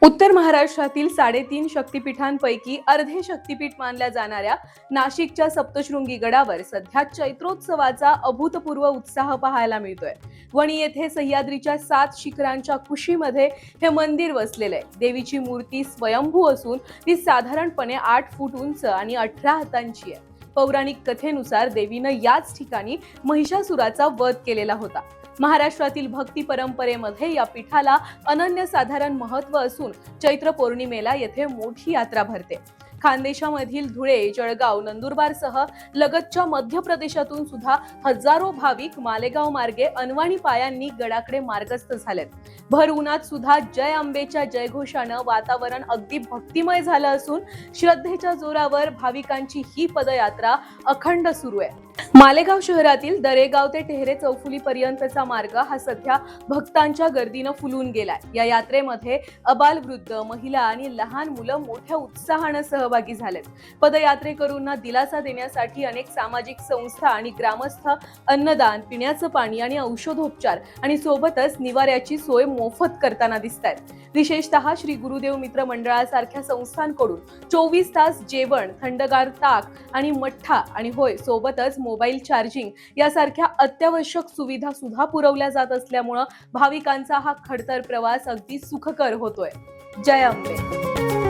उत्तर महाराष्ट्रातील 3.5 शक्तिपीठांपैकी अर्धे शक्तिपीठ मानल्या जाणाऱ्या नाशिकच्या सप्तशृंगी गडावर सध्या चैत्रोत्सवाचा अभूतपूर्व उत्साह पाहायला मिळतोय। वणी येथे सह्याद्रीच्या 7 शिखरांच्या कुशीमध्ये हे मंदिर वसलेले आहे। देवीची मूर्ती स्वयंभू असून ती साधारणपणे 8 फूट उंच आणि 18 हातांची आहे। पौराणिक कथेनुसार देवीनं याच ठिकाणी महिषासुराचा वध केलेला होता। महाराष्ट्रातील भक्ती परंपरेमध्ये या पीठाला अनन्यसाधारण महत्त्व असून चैत्र पौर्णिमेला येथे मोठी यात्रा भरते। खानदेशामधील धुळे, जळगाव, नंदुरबारसह लगतच्या मध्य प्रदेशातून सुद्धा हजारो भाविक मालेगाव मार्गे अनवाणी पायांनी गडाकडे मार्गस्थ झालेत। भर उन्हात सुद्धा जय अंबेच्या जयघोषानं वातावरण अगदी भक्तिमय झालं असून श्रद्धेच्या जोरावर भाविकांची ही पदयात्रा अखंड सुरू आहे। मालेगाव शहरातील दरेगाव ते टेहरे चौफुली पर्यंतचा मार्ग हा सध्या भक्तांच्या गर्दीनं फुलून गेलाय। या यात्रेमध्ये अबालवृद्ध, महिला आणि लहान मुलं मोठ्या उत्साहानं सहभागी झालेत। पदयात्रेकरूंना दिलासा देण्यासाठी अनेक सामाजिक संस्था आणि ग्रामस्थ अन्नदान, पिण्याचं पाणी आणि औषधोपचार आणि सोबतच निवाऱ्याची सोय मोफत करताना दिसतायत। विशेषतः श्री गुरुदेव मित्र मंडळासारख्या संस्थांकडून 24 तास जेवण, थंडगार ताक आणि मठ्ठा आणि होय सोबतच मोबाईल चार्जिंग यासारख्या अत्यावश्यक सुविधा सुद्धा पुरवल्या जात असल्यामुळे भाविकांचा हा खडतर प्रवास अगदी सुखकर होतोय। जय अंबे।